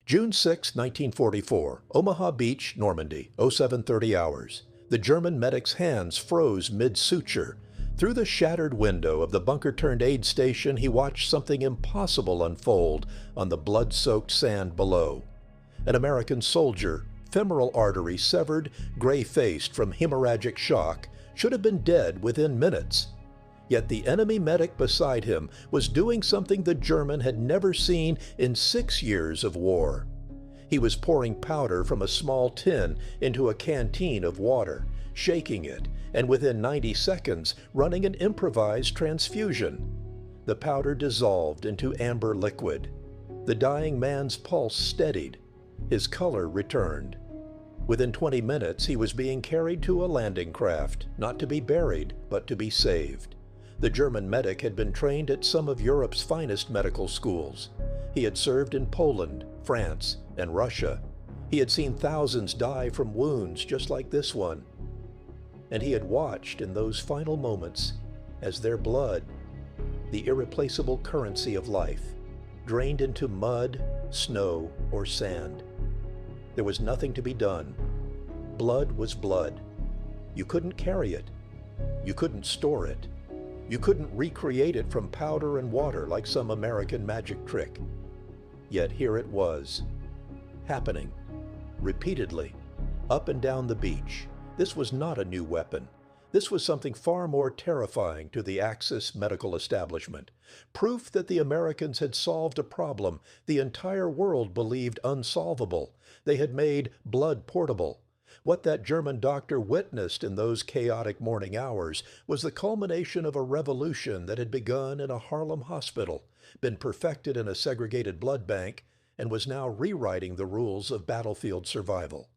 June 6, 1944, Omaha Beach, Normandy, 0730 hours. The German medic's hands froze mid-suture. Through the shattered window of the bunker-turned-aid station, he watched something impossible unfold on the blood-soaked sand below. An American soldier, femoral artery severed, gray-faced from hemorrhagic shock, should have been dead within minutes. Yet the enemy medic beside him was doing something the German had never seen in 6 years of war. He was pouring powder from a small tin into a canteen of water, shaking it, and within 90 seconds running an improvised transfusion. The powder dissolved into amber liquid. The dying man's pulse steadied. His color returned. Within 20 minutes, he was being carried to a landing craft, not to be buried, but to be saved. The German medic had been trained at some of Europe's finest medical schools. He had served in Poland, France, and Russia. He had seen thousands die from wounds just like this one. And he had watched in those final moments as their blood, the irreplaceable currency of life, drained into mud, snow, or sand. There was nothing to be done. Blood was blood. You couldn't carry it. You couldn't store it. You couldn't recreate it from powder and water like some American magic trick. Yet here it was, happening, repeatedly, up and down the beach. This was not a new weapon. This was something far more terrifying to the Axis medical establishment. Proof that the Americans had solved a problem the entire world believed unsolvable. They had made blood portable. What that German doctor witnessed in those chaotic morning hours was the culmination of a revolution that had begun in a Harlem hospital, been perfected in a segregated blood bank, and was now rewriting the rules of battlefield survival.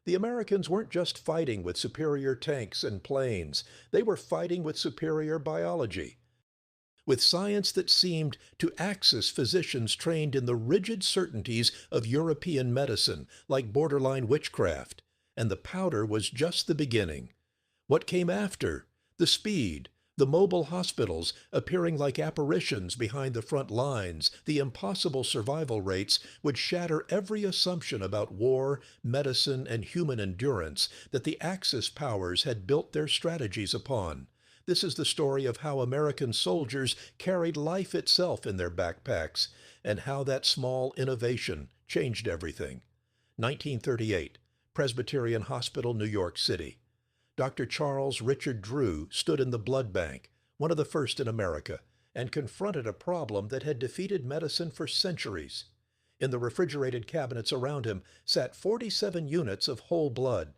The Americans weren't just fighting with superior tanks and planes. They were fighting with superior biology, with science that seemed to Axis physicians trained in the rigid certainties of European medicine, like borderline witchcraft. And the powder was just the beginning. What came after? The speed, the mobile hospitals appearing like apparitions behind the front lines, the impossible survival rates would shatter every assumption about war, medicine, and human endurance that the Axis powers had built their strategies upon. This is the story of how American soldiers carried life itself in their backpacks, and how that small innovation changed everything. 1938. Presbyterian Hospital, New York City. Dr. Charles Richard Drew stood in the blood bank, one of the first in America, and confronted a problem that had defeated medicine for centuries. In the refrigerated cabinets around him sat 47 units of whole blood.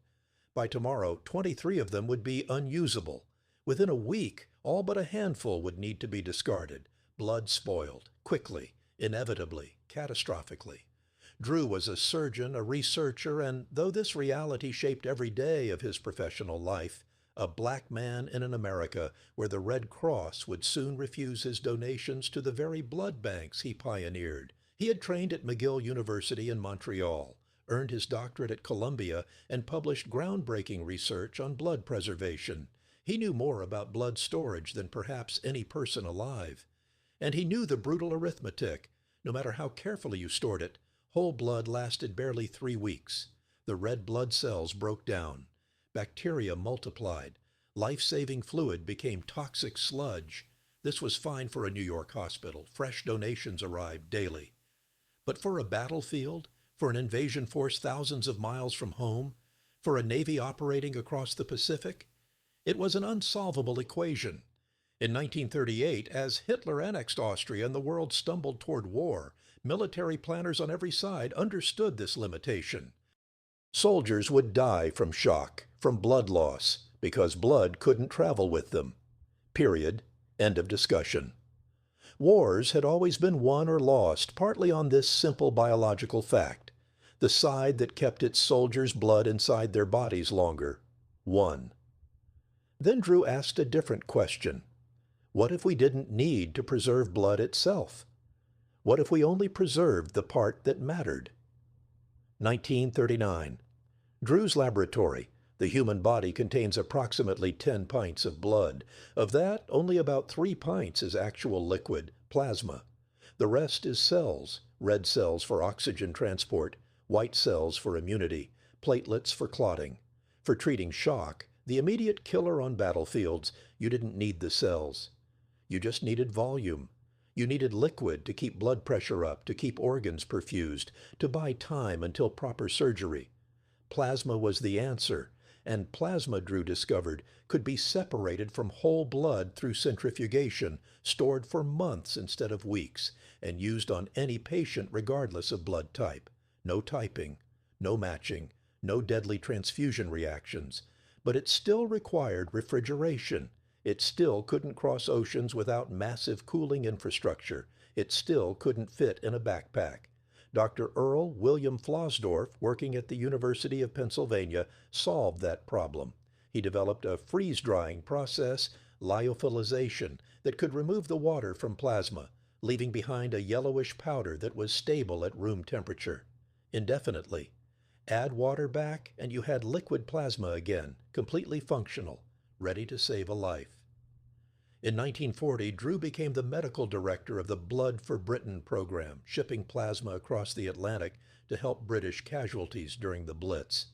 By tomorrow, 23 of them would be unusable. Within a week, all but a handful would need to be discarded. Blood spoiled, quickly, inevitably, catastrophically. Drew was a surgeon, a researcher, and though this reality shaped every day of his professional life, a black man in an America where the Red Cross would soon refuse his donations to the very blood banks he pioneered. He had trained at McGill University in Montreal, earned his doctorate at Columbia, and published groundbreaking research on blood preservation. He knew more about blood storage than perhaps any person alive. And he knew the brutal arithmetic. No matter how carefully you stored it, whole blood lasted barely 3 weeks. The red blood cells broke down. Bacteria multiplied. Life-saving fluid became toxic sludge. This was fine for a New York hospital. Fresh donations arrived daily. But for a battlefield, for an invasion force thousands of miles from home, for a Navy operating across the Pacific, it was an unsolvable equation. In 1938, as Hitler annexed Austria and the world stumbled toward war, military planners on every side understood this limitation. Soldiers would die from shock, from blood loss, because blood couldn't travel with them. Period. End of discussion. Wars had always been won or lost partly on this simple biological fact. The side that kept its soldiers' blood inside their bodies longer won. Then Drew asked a different question. What if we didn't need to preserve blood itself? What if we only preserved the part that mattered? 1939. Drew's laboratory. The human body contains approximately 10 pints of blood. Of that, only about 3 pints is actual liquid, plasma. The rest is cells, red cells for oxygen transport, white cells for immunity, platelets for clotting. For treating shock, the immediate killer on battlefields, you didn't need the cells. You just needed volume. You needed liquid to keep blood pressure up, to keep organs perfused, to buy time until proper surgery. Plasma was the answer, and plasma, Drew discovered, could be separated from whole blood through centrifugation, stored for months instead of weeks, and used on any patient regardless of blood type. No typing, no matching, no deadly transfusion reactions. But it still required refrigeration. It still couldn't cross oceans without massive cooling infrastructure. It still couldn't fit in a backpack. Dr. Earl William Flossdorf, working at the University of Pennsylvania, solved that problem. He developed a freeze-drying process, lyophilization, that could remove the water from plasma, leaving behind a yellowish powder that was stable at room temperature, indefinitely. Add water back, and you had liquid plasma again, completely functional, ready to save a life. In 1940, Drew became the medical director of the Blood for Britain program, shipping plasma across the Atlantic to help British casualties during the Blitz.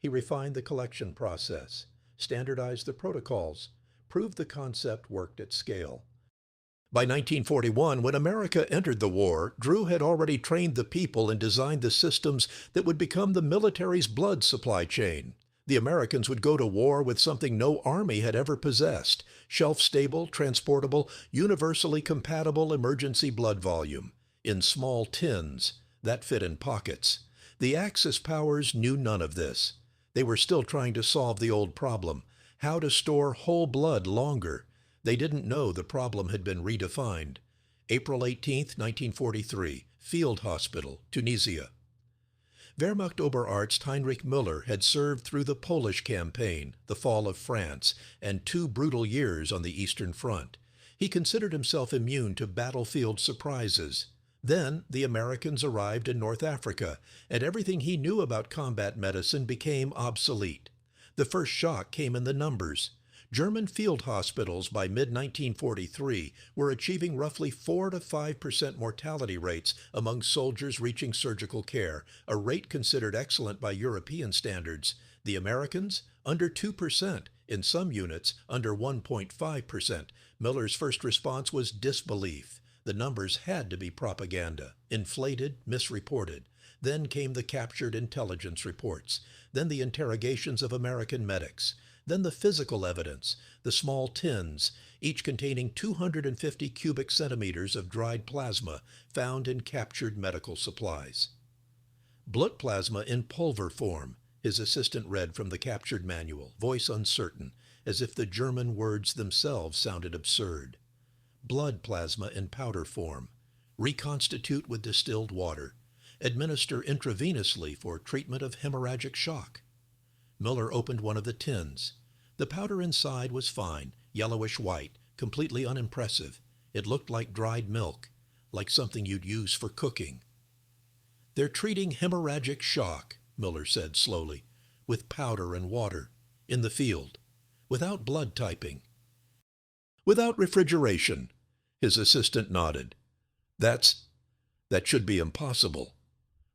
He refined the collection process, standardized the protocols, proved the concept worked at scale. By 1941, when America entered the war, Drew had already trained the people and designed the systems that would become the military's blood supply chain. The Americans would go to war with something no army had ever possessed: shelf-stable, transportable, universally compatible emergency blood volume. In small tins, that fit in pockets. The Axis powers knew none of this. They were still trying to solve the old problem: how to store whole blood longer. They didn't know the problem had been redefined. April 18, 1943, Field Hospital, Tunisia. Wehrmacht-Oberarzt Heinrich Müller had served through the Polish campaign, the fall of France, and 2 brutal years on the Eastern Front. He considered himself immune to battlefield surprises. Then the Americans arrived in North Africa, and everything he knew about combat medicine became obsolete. The first shock came in the numbers. German field hospitals by mid-1943 were achieving roughly 4 to 5% mortality rates among soldiers reaching surgical care, a rate considered excellent by European standards. The Americans, under 2%, in some units, under 1.5%. Miller's first response was disbelief. The numbers had to be propaganda, inflated, misreported. Then came the captured intelligence reports. Then the interrogations of American medics. Then the physical evidence, the small tins, each containing 250 cubic centimeters of dried plasma found in captured medical supplies. Blood plasma in pulver form, his assistant read from the captured manual, voice uncertain, as if the German words themselves sounded absurd. Blood plasma in powder form, reconstitute with distilled water, administer intravenously for treatment of hemorrhagic shock. Müller opened one of the tins. The powder inside was fine, yellowish-white, completely unimpressive. It looked like dried milk, like something you'd use for cooking. "They're treating hemorrhagic shock," Müller said slowly, "with powder and water, in the field, without blood typing." "Without refrigeration," his assistant nodded. That should be impossible."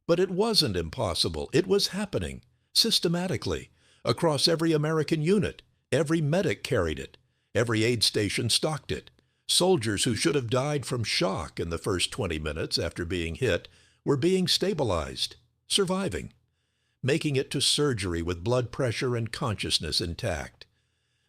But it wasn't impossible. It was happening, systematically, across every American unit. Every medic carried it. Every aid station stocked it. Soldiers who should have died from shock in the first 20 minutes after being hit were being stabilized, surviving, making it to surgery with blood pressure and consciousness intact.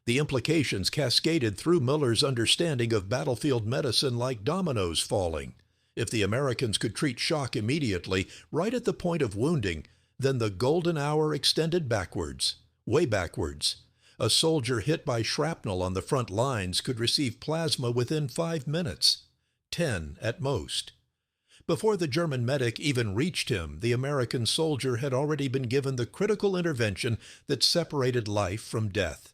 The implications cascaded through Müller's understanding of battlefield medicine like dominoes falling. If the Americans could treat shock immediately, right at the point of wounding, then the golden hour extended backwards, way backwards. A soldier hit by shrapnel on the front lines could receive plasma within 5 minutes, 10 at most. Before the German medic even reached him, the American soldier had already been given the critical intervention that separated life from death.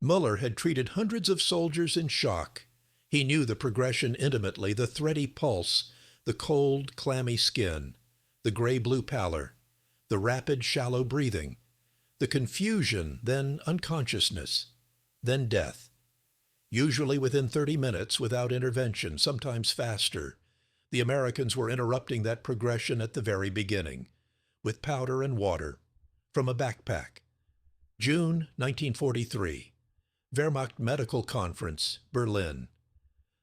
Müller had treated hundreds of soldiers in shock. He knew the progression intimately: the thready pulse, the cold, clammy skin, the gray-blue pallor, the rapid, shallow breathing, the confusion, then unconsciousness, then death. Usually within 30 minutes without intervention, sometimes faster. The Americans were interrupting that progression at the very beginning, with powder and water, from a backpack. June 1943. Wehrmacht Medical Conference, Berlin.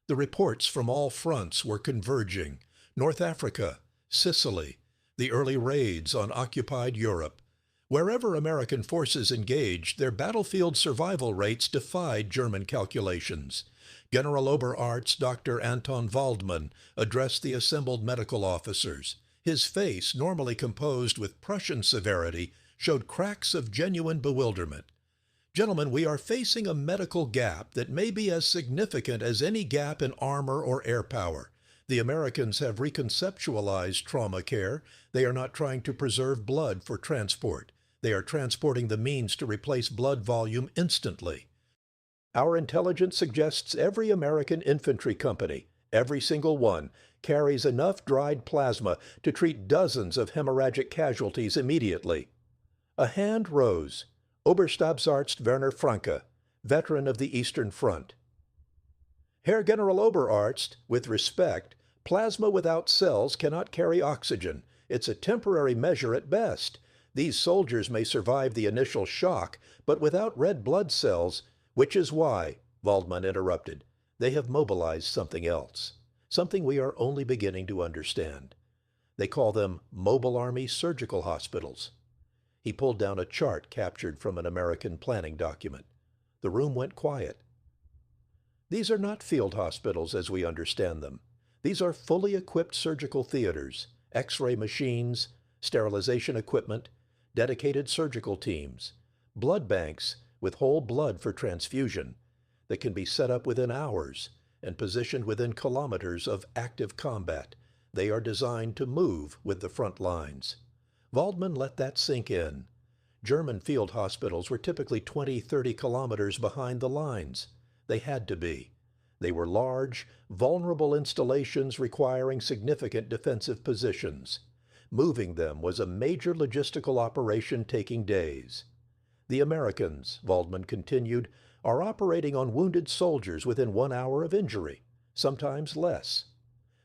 The reports from all fronts were converging. North Africa, Sicily, the early raids on occupied Europe. Wherever American forces engaged, their battlefield survival rates defied German calculations. General Oberarzt Dr. Anton Waldmann addressed the assembled medical officers. His face, normally composed with Prussian severity, showed cracks of genuine bewilderment. Gentlemen, we are facing a medical gap that may be as significant as any gap in armor or air power. The Americans have reconceptualized trauma care. They are not trying to preserve blood for transport. They are transporting the means to replace blood volume instantly. Our intelligence suggests every American infantry company, every single one, carries enough dried plasma to treat dozens of hemorrhagic casualties immediately. A hand rose. Oberstabsarzt Werner Franke, veteran of the Eastern Front. Herr General Oberarzt, with respect, plasma without cells cannot carry oxygen. It's a temporary measure at best. These soldiers may survive the initial shock, but without red blood cells, which is why, Waldmann interrupted, they have mobilized something else, something we are only beginning to understand. They call them Mobile Army Surgical Hospitals. He pulled down a chart captured from an American planning document. The room went quiet. These are not field hospitals as we understand them. These are fully equipped surgical theaters, X-ray machines, sterilization equipment, dedicated surgical teams, blood banks with whole blood for transfusion that can be set up within hours and positioned within kilometers of active combat. They are designed to move with the front lines. Waldmann let that sink in. German field hospitals were typically 20-30 kilometers behind the lines. They had to be. They were large, vulnerable installations requiring significant defensive positions. Moving them was a major logistical operation taking days. The Americans, Waldmann continued, are operating on wounded soldiers within 1 hour of injury, sometimes less.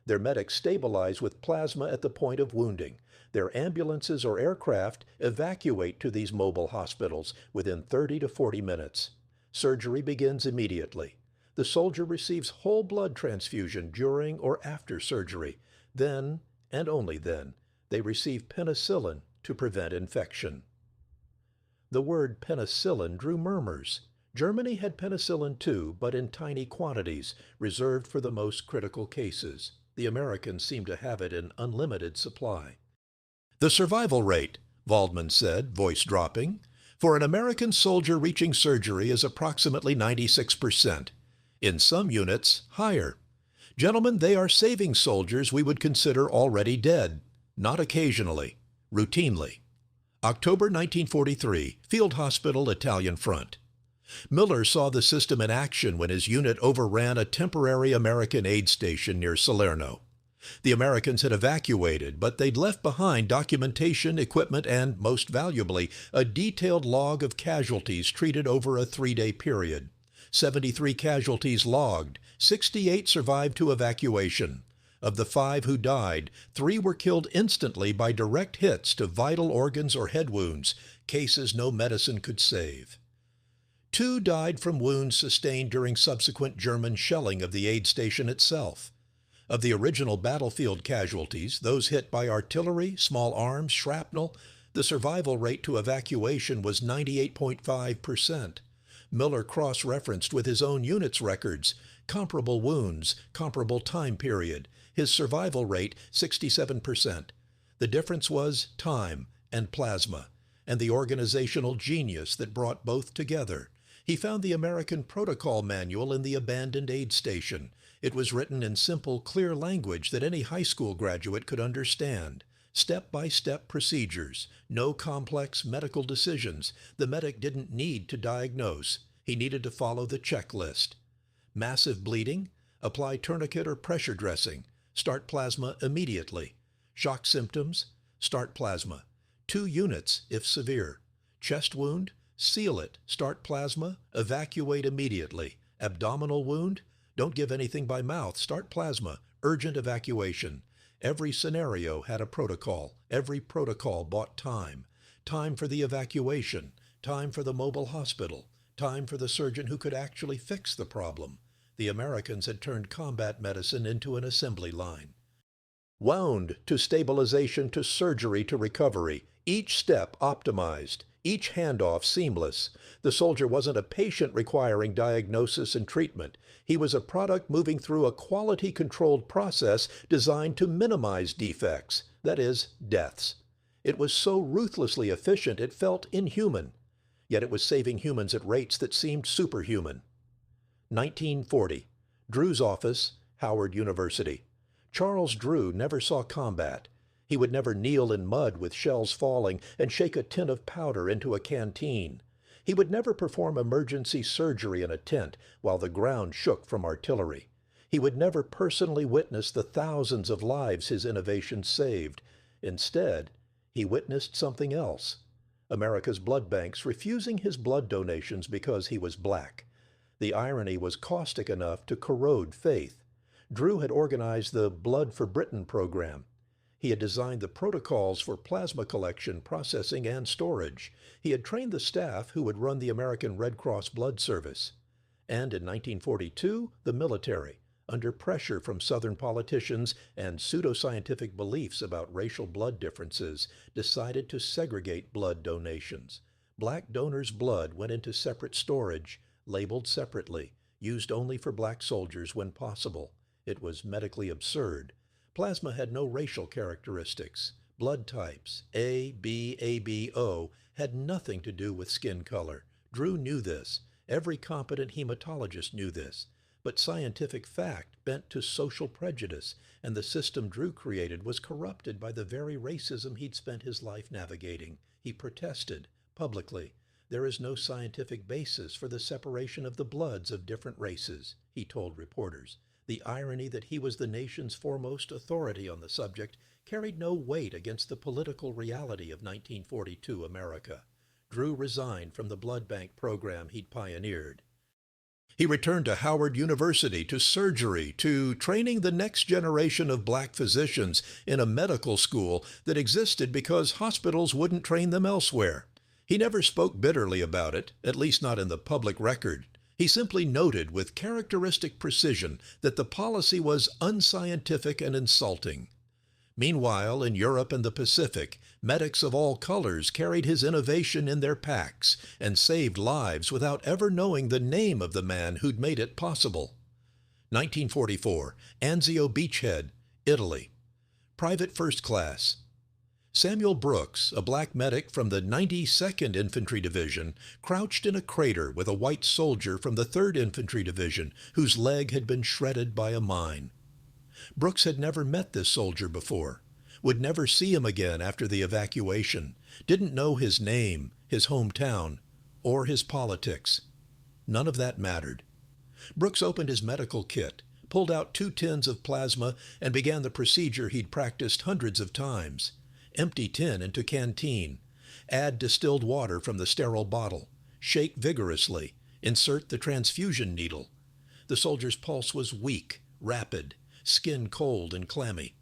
Their medics stabilize with plasma at the point of wounding. Their ambulances or aircraft evacuate to these mobile hospitals within 30 to 40 minutes. Surgery begins immediately. The soldier receives whole blood transfusion during or after surgery. Then, and only then, they receive penicillin to prevent infection. The word penicillin drew murmurs. Germany had penicillin too, but in tiny quantities, reserved for the most critical cases. The Americans seemed to have it in unlimited supply. The survival rate, Waldmann said, voice dropping, for an American soldier reaching surgery is approximately 96%. In some units, higher. Gentlemen, they are saving soldiers we would consider already dead, not occasionally, routinely. October 1943, Field Hospital, Italian Front. Miller saw the system in action when his unit overran a temporary American aid station near Salerno. The Americans had evacuated, but they'd left behind documentation, equipment, and, most valuably, a detailed log of casualties treated over a 3-day period. 73 casualties logged, 68 survived to evacuation. Of the 5 who died, 3 were killed instantly by direct hits to vital organs or head wounds, cases no medicine could save. 2 died from wounds sustained during subsequent German shelling of the aid station itself. Of the original battlefield casualties, those hit by artillery, small arms, shrapnel, the survival rate to evacuation was 98.5%. Miller cross-referenced with his own unit's records, comparable wounds, comparable time period, his survival rate 67%. The difference was time and plasma, and the organizational genius that brought both together. He found the American protocol manual in the abandoned aid station. It was written in simple, clear language that any high school graduate could understand. Step-by-step procedures, no complex medical decisions. The medic didn't need to diagnose. He needed to follow the checklist. Massive bleeding? Apply tourniquet or pressure dressing. Start plasma immediately. Shock symptoms? Start plasma. 2 units if severe. Chest wound? Seal it. Start plasma. Evacuate immediately. Abdominal wound? Don't give anything by mouth. Start plasma. urgent evacuation. Every scenario had a protocol. Every protocol bought time. Time for the evacuation, time for the mobile hospital, time for the surgeon who could actually fix the problem. The Americans had turned combat medicine into an assembly line. Wound to stabilization to surgery to recovery, each step optimized, each handoff seamless. The soldier wasn't a patient requiring diagnosis and treatment. He was a product moving through a quality-controlled process designed to minimize defects, that is, deaths. It was so ruthlessly efficient it felt inhuman, yet it was saving humans at rates that seemed superhuman. 1940. Drew's office, Howard University. Charles Drew never saw combat. He would never kneel in mud with shells falling and shake a tin of powder into a canteen. He would never perform emergency surgery in a tent while the ground shook from artillery. He would never personally witness the thousands of lives his innovation saved. Instead, he witnessed something else. America's blood banks refusing his blood donations because he was black. The irony was caustic enough to corrode faith. Drew had organized the Blood for Britain program. He had designed the protocols for plasma collection, processing, and storage. He had trained the staff who would run the American Red Cross Blood Service. And in 1942, the military, under pressure from Southern politicians and pseudoscientific beliefs about racial blood differences, decided to segregate blood donations. Black donors' blood went into separate storage, labeled separately, used only for black soldiers when possible. It was medically absurd. Plasma had no racial characteristics. Blood types, A, B, AB, O, had nothing to do with skin color. Drew knew this. Every competent hematologist knew this. But scientific fact bent to social prejudice, and the system Drew created was corrupted by the very racism he'd spent his life navigating. He protested, publicly. There is no scientific basis for the separation of the bloods of different races, he told reporters. The irony that he was the nation's foremost authority on the subject carried no weight against the political reality of 1942 America. Drew resigned from the blood bank program he'd pioneered. He returned to Howard University, to surgery, to training the next generation of black physicians in a medical school that existed because hospitals wouldn't train them elsewhere. He never spoke bitterly about it, at least not in the public record. He simply noted with characteristic precision that the policy was unscientific and insulting. Meanwhile, in Europe and the Pacific, medics of all colors carried his innovation in their packs and saved lives without ever knowing the name of the man who'd made it possible. 1944, Anzio Beachhead, Italy. Private First Class. Samuel Brooks, a black medic from the 92nd Infantry Division, crouched in a crater with a white soldier from the 3rd Infantry Division whose leg had been shredded by a mine. Brooks had never met this soldier before, would never see him again after the evacuation, didn't know his name, his hometown, or his politics. None of that mattered. Brooks opened his medical kit, pulled out 2 tins of plasma, and began the procedure he'd practiced hundreds of times. Empty tin into canteen. Add distilled water from the sterile bottle. Shake vigorously. Insert the transfusion needle. The soldier's pulse was weak, rapid, skin cold and clammy.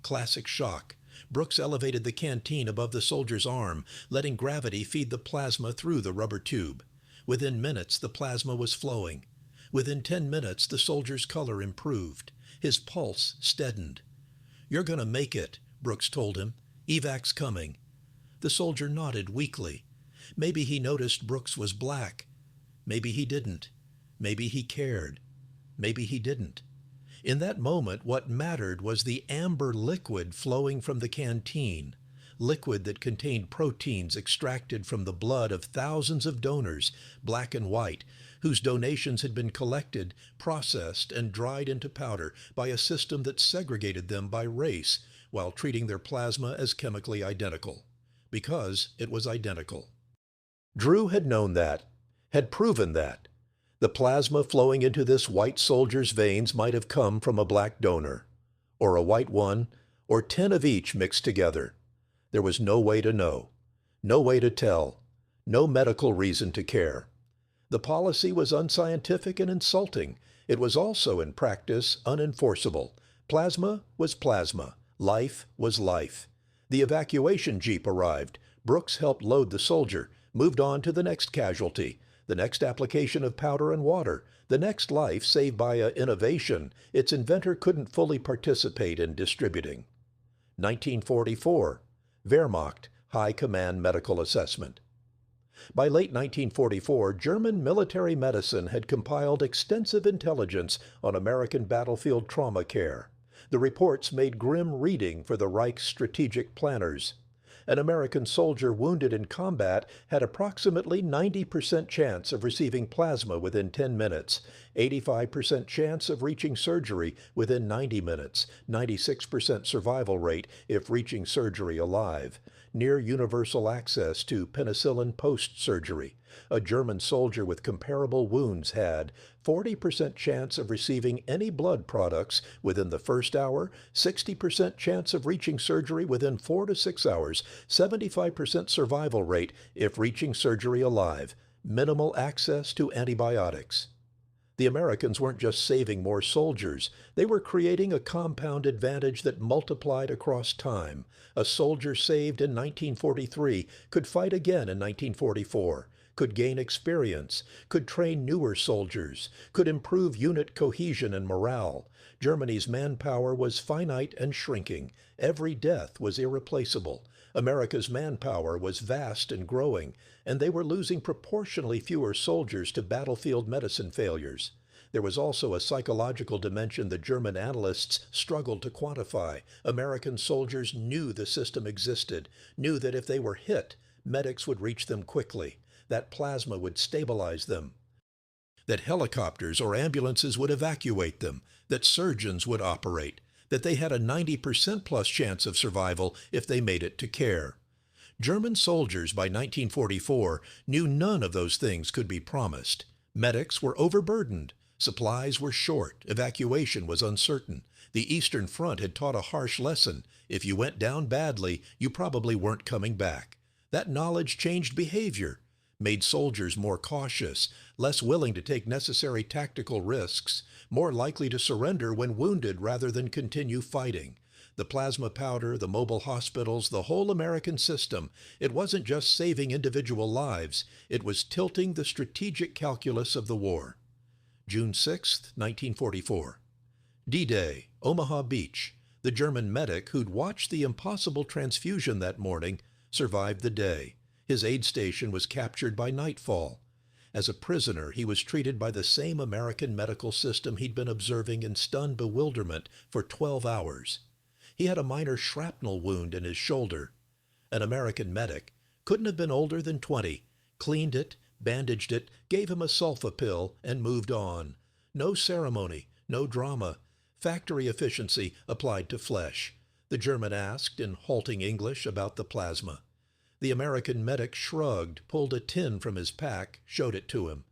Classic shock. Brooks elevated the canteen above the soldier's arm, letting gravity feed the plasma through the rubber tube. Within minutes, the plasma was flowing. Within 10 minutes, the soldier's color improved. His pulse steadied. "You're going to make it," Brooks told him. "Evac's coming." The soldier nodded weakly. Maybe he noticed Brooks was black. Maybe he didn't. Maybe he cared. Maybe he didn't. In that moment, what mattered was the amber liquid flowing from the canteen, liquid that contained proteins extracted from the blood of thousands of donors, black and white, whose donations had been collected, processed, and dried into powder by a system that segregated them by race while treating their plasma as chemically identical, because it was identical. Drew had known that, had proven that. The plasma flowing into this white soldier's veins might have come from a black donor, or a white one, or 10 of each mixed together. There was no way to know, no way to tell, no medical reason to care. The policy was unscientific and insulting. It was also, in practice, unenforceable. Plasma was plasma. Life was life. The evacuation jeep arrived. Brooks helped load the soldier, moved on to the next casualty, the next application of powder and water, the next life saved by an innovation its inventor couldn't fully participate in distributing. 1944, Wehrmacht, High Command Medical Assessment. By late 1944, German military medicine had compiled extensive intelligence on American battlefield trauma care. The reports made grim reading for the Reich's strategic planners. An American soldier wounded in combat had approximately 90% chance of receiving plasma within 10 minutes, 85% chance of reaching surgery within 90 minutes, 96% survival rate if reaching surgery alive, near universal access to penicillin post-surgery. A German soldier with comparable wounds had 40% chance of receiving any blood products within the first hour, 60% chance of reaching surgery within 4 to 6 hours, 75% survival rate if reaching surgery alive, minimal access to antibiotics. The Americans weren't just saving more soldiers, they were creating a compound advantage that multiplied across time. A soldier saved in 1943 could fight again in 1944, could gain experience, could train newer soldiers, could improve unit cohesion and morale. Germany's manpower was finite and shrinking. Every death was irreplaceable. America's manpower was vast and growing, and they were losing proportionally fewer soldiers to battlefield medicine failures. There was also a psychological dimension the German analysts struggled to quantify. American soldiers knew the system existed, knew that if they were hit, medics would reach them quickly, that plasma would stabilize them, that helicopters or ambulances would evacuate them, that surgeons would operate, that they had a 90% plus chance of survival if they made it to care. German soldiers by 1944 knew none of those things could be promised. Medics were overburdened. Supplies were short. Evacuation was uncertain. The Eastern Front had taught a harsh lesson. If you went down badly, you probably weren't coming back. That knowledge changed behavior, made soldiers more cautious, less willing to take necessary tactical risks, more likely to surrender when wounded rather than continue fighting. The plasma powder, the mobile hospitals, the whole American system, it wasn't just saving individual lives, it was tilting the strategic calculus of the war. June 6, 1944. D-Day, Omaha Beach. The German medic who'd watched the impossible transfusion that morning survived the day. His aid station was captured by nightfall. As a prisoner, he was treated by the same American medical system he'd been observing in stunned bewilderment for 12 hours. He had a minor shrapnel wound in his shoulder. An American medic, couldn't have been older than 20, cleaned it, bandaged it, gave him a sulfa pill, and moved on. No ceremony, no drama. Factory efficiency applied to flesh. The German asked in halting English about the plasma. The American medic shrugged, pulled a tin from his pack, showed it to him.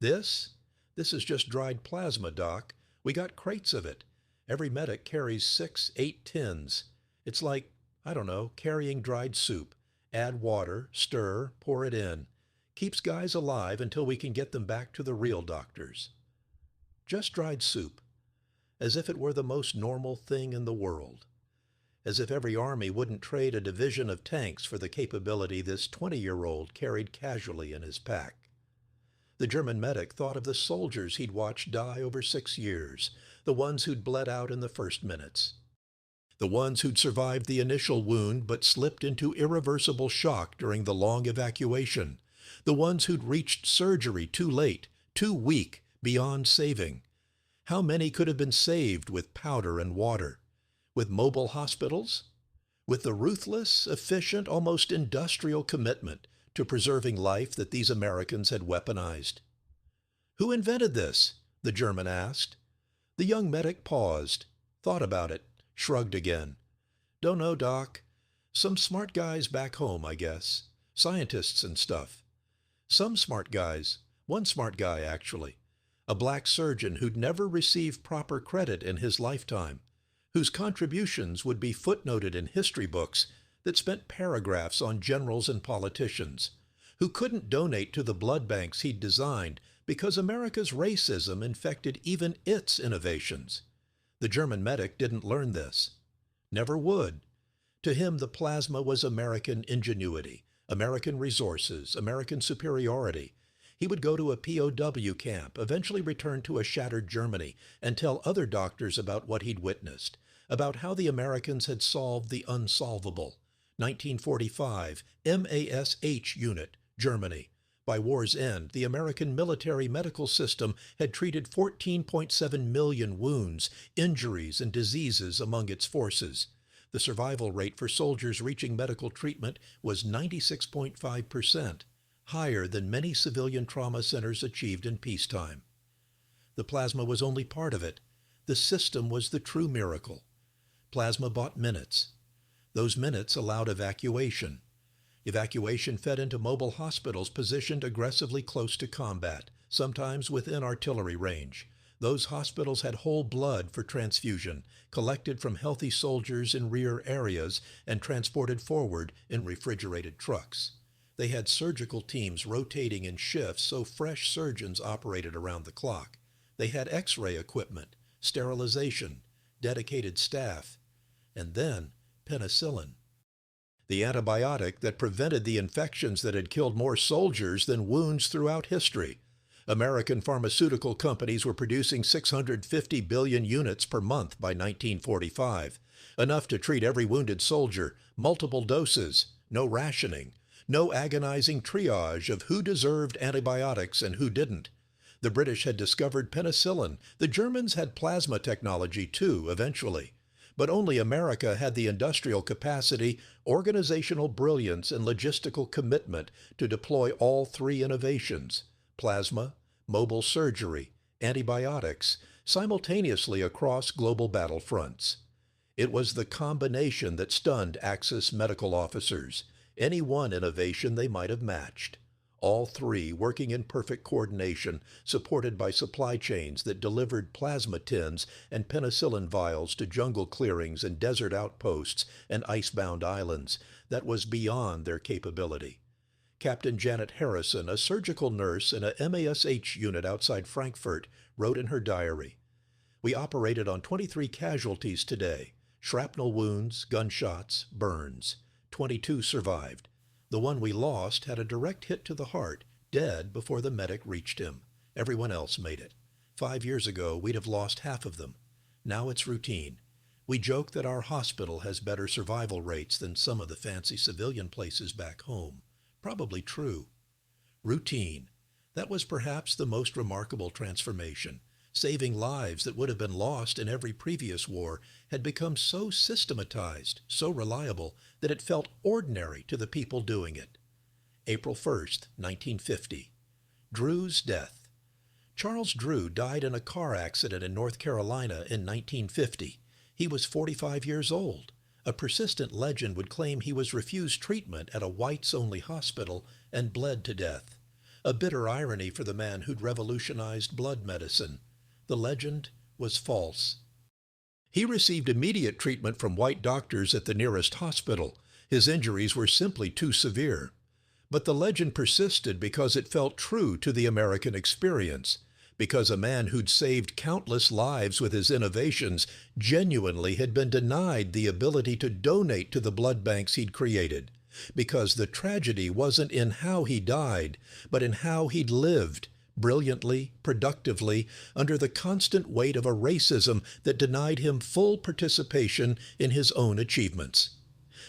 This is just dried plasma, Doc. We got crates of it. Every medic carries 6, 8 tins. It's like, I don't know, carrying dried soup. Add water, stir, pour it in. Keeps guys alive until we can get them back to the real doctors. Just dried soup. As if it were the most normal thing in the world. As if every army wouldn't trade a division of tanks for the capability this 20-year-old carried casually in his pack. The German medic thought of the soldiers he'd watched die over 6 years, the ones who'd bled out in the first minutes. The ones who'd survived the initial wound but slipped into irreversible shock during the long evacuation. The ones who'd reached surgery too late, too weak, beyond saving. How many could have been saved with powder and water? With mobile hospitals? With the ruthless, efficient, almost industrial commitment to preserving life that these Americans had weaponized? Who invented this? The German asked. The young medic paused, thought about it, shrugged again. Don't know, Doc. Some smart guys back home, I guess. Scientists and stuff. Some smart guys. One smart guy, actually. A black surgeon who'd never received proper credit in his lifetime, whose contributions would be footnoted in history books that spent paragraphs on generals and politicians, who couldn't donate to the blood banks he'd designed because America's racism infected even its innovations. The German medic didn't learn this. Never would. To him, the plasma was American ingenuity, American resources, American superiority. He would go to a POW camp, eventually return to a shattered Germany, and tell other doctors about what he'd witnessed, about how the Americans had solved the unsolvable. 1945, MASH unit, Germany. By war's end, the American military medical system had treated 14.7 million wounds, injuries, and diseases among its forces. The survival rate for soldiers reaching medical treatment was 96.5%, higher than many civilian trauma centers achieved in peacetime. The plasma was only part of it. The system was the true miracle. Plasma bought minutes. Those minutes allowed evacuation. Evacuation fed into mobile hospitals positioned aggressively close to combat, sometimes within artillery range. Those hospitals had whole blood for transfusion, collected from healthy soldiers in rear areas and transported forward in refrigerated trucks. They had surgical teams rotating in shifts so fresh surgeons operated around the clock. They had X-ray equipment, sterilization, dedicated staff, and then penicillin. The antibiotic that prevented the infections that had killed more soldiers than wounds throughout history. American pharmaceutical companies were producing 650 billion units per month by 1945, enough to treat every wounded soldier, multiple doses, no rationing, no agonizing triage of who deserved antibiotics and who didn't. The British had discovered penicillin. The Germans had plasma technology too, eventually. But only America had the industrial capacity, organizational brilliance, and logistical commitment to deploy all three innovations, plasma, mobile surgery, antibiotics, simultaneously across global battlefronts. It was the combination that stunned Axis medical officers. Any one innovation they might have matched. All three working in perfect coordination, supported by supply chains that delivered plasma tins and penicillin vials to jungle clearings and desert outposts and icebound islands. That was beyond their capability. Captain Janet Harrison, a surgical nurse in a MASH unit outside Frankfurt, wrote in her diary, "We operated on 23 casualties today, shrapnel wounds, gunshots, burns. 22 survived. The one we lost had a direct hit to the heart, dead before the medic reached him. Everyone else made it. 5 years ago, we'd have lost half of them. Now it's routine. We joke that our hospital has better survival rates than some of the fancy civilian places back home. Probably true. Routine. That was perhaps the most remarkable transformation. Saving lives that would have been lost in every previous war had become so systematized, so reliable, that it felt ordinary to the people doing it. April 1st, 1950. Drew's death. Charles Drew died in a car accident in North Carolina in 1950. He was 45 years old. A persistent legend would claim he was refused treatment at a whites-only hospital and bled to death. A bitter irony for the man who'd revolutionized blood medicine. The legend was false. He received immediate treatment from white doctors at the nearest hospital. His injuries were simply too severe. But the legend persisted because it felt true to the American experience, because a man who'd saved countless lives with his innovations genuinely had been denied the ability to donate to the blood banks he'd created, because the tragedy wasn't in how he died, but in how he'd lived, brilliantly, productively, under the constant weight of a racism that denied him full participation in his own achievements.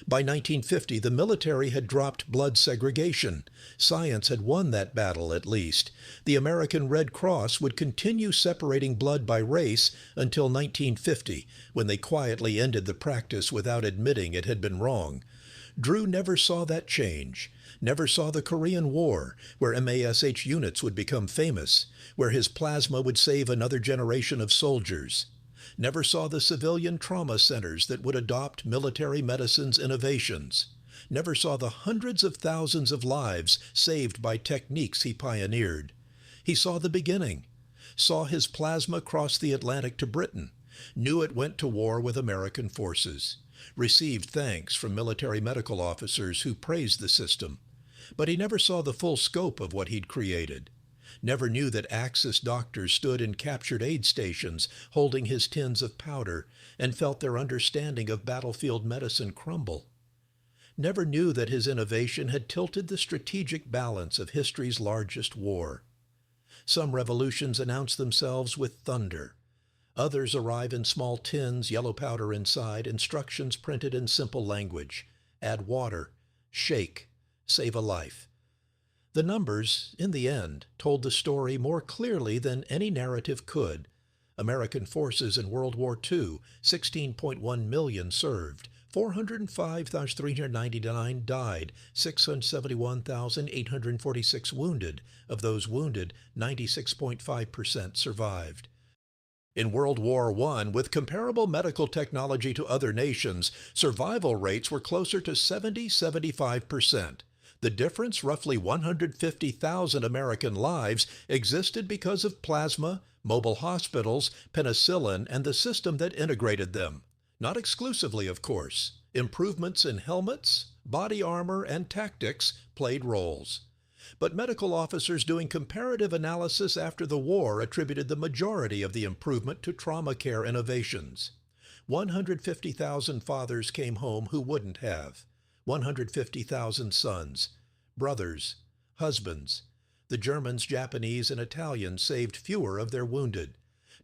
By 1950, the military had dropped blood segregation. Science had won that battle, at least. The American Red Cross would continue separating blood by race until 1950, when they quietly ended the practice without admitting it had been wrong. Drew never saw that change. Never saw the Korean War, where MASH units would become famous, where his plasma would save another generation of soldiers. Never saw the civilian trauma centers that would adopt military medicine's innovations. Never saw the hundreds of thousands of lives saved by techniques he pioneered. He saw the beginning, saw his plasma cross the Atlantic to Britain, knew it went to war with American forces, received thanks from military medical officers who praised the system. But he never saw the full scope of what he'd created. never knew that Axis doctors stood in captured aid stations holding his tins of powder and felt their understanding of battlefield medicine crumble, never knew that his innovation had tilted the strategic balance of history's largest war. Some revolutions announce themselves with thunder. Others arrive in small tins, yellow powder inside, instructions printed in simple language. Add water, shake, save a life. The numbers, in the end, told the story more clearly than any narrative could. American forces in World War II, 16.1 million served, 405,399 died, 671,846 wounded. Of those wounded, 96.5% survived. In World War I, with comparable medical technology to other nations, survival rates were closer to 70–75%. The difference, roughly 150,000 American lives, existed because of plasma, mobile hospitals, penicillin, and the system that integrated them. Not exclusively, of course. Improvements in helmets, body armor, and tactics played roles. But medical officers doing comparative analysis after the war attributed the majority of the improvement to trauma care innovations. 150,000 fathers came home who wouldn't have. 150,000 sons, brothers, husbands. The Germans, Japanese, and Italians saved fewer of their wounded,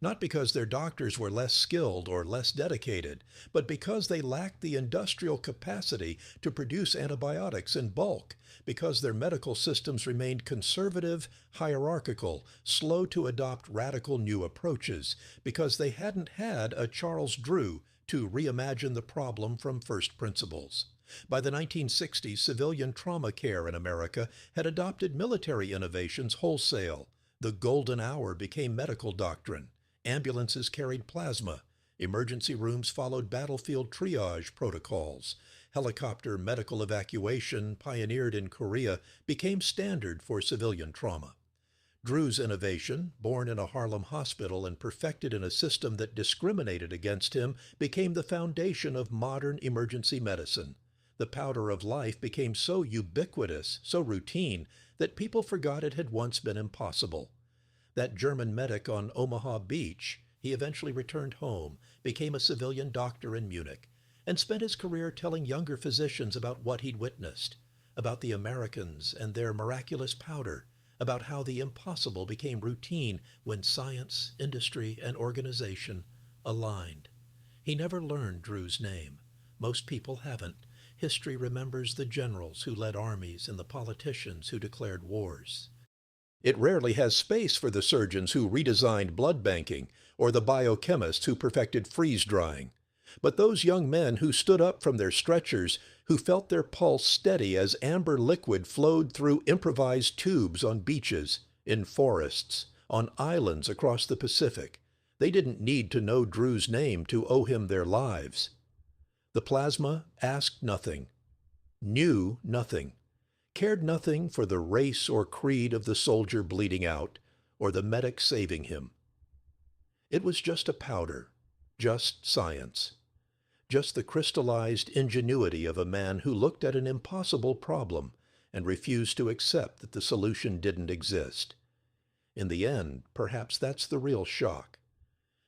not because their doctors were less skilled or less dedicated, but because they lacked the industrial capacity to produce antibiotics in bulk, because their medical systems remained conservative, hierarchical, slow to adopt radical new approaches, because they hadn't had a Charles Drew to reimagine the problem from first principles. By the 1960s, civilian trauma care in America had adopted military innovations wholesale. The golden hour became medical doctrine. Ambulances carried plasma. Emergency rooms followed battlefield triage protocols. Helicopter medical evacuation, pioneered in Korea, became standard for civilian trauma. Drew's innovation, born in a Harlem hospital and perfected in a system that discriminated against him, became the foundation of modern emergency medicine. The powder of life became so ubiquitous, so routine, that people forgot it had once been impossible. That German medic on Omaha Beach, he eventually returned home, became a civilian doctor in Munich, and spent his career telling younger physicians about what he'd witnessed, about the Americans and their miraculous powder, about how the impossible became routine when science, industry, and organization aligned. He never learned Drew's name. Most people haven't. History remembers the generals who led armies and the politicians who declared wars. It rarely has space for the surgeons who redesigned blood banking or the biochemists who perfected freeze-drying. But those young men who stood up from their stretchers, who felt their pulse steady as amber liquid flowed through improvised tubes on beaches, in forests, on islands across the Pacific, they didn't need to know Drew's name to owe him their lives. The plasma asked nothing, knew nothing, cared nothing for the race or creed of the soldier bleeding out, or the medic saving him. It was just a powder, just science, just the crystallized ingenuity of a man who looked at an impossible problem and refused to accept that the solution didn't exist. In the end, perhaps that's the real shock.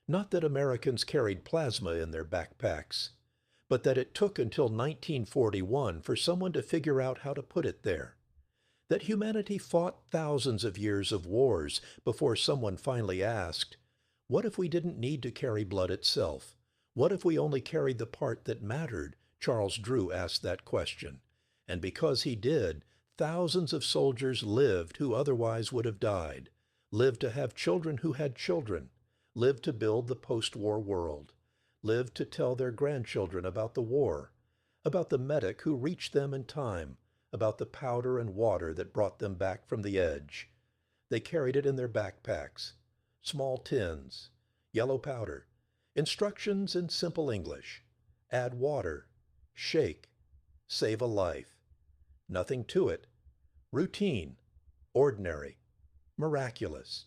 Not that Americans carried plasma in their backpacks, but that it took until 1941 for someone to figure out how to put it there. That humanity fought thousands of years of wars before someone finally asked, what if we didn't need to carry blood itself? What if we only carried the part that mattered? Charles Drew asked that question. And because he did, thousands of soldiers lived who otherwise would have died, lived to have children who had children, lived to build the post-war world, lived to tell their grandchildren about the war, about the medic who reached them in time, about the powder and water that brought them back from the edge. They carried it in their backpacks, small tins, yellow powder, instructions in simple English. Add water, shake, save a life. Nothing to it. Routine, ordinary, miraculous.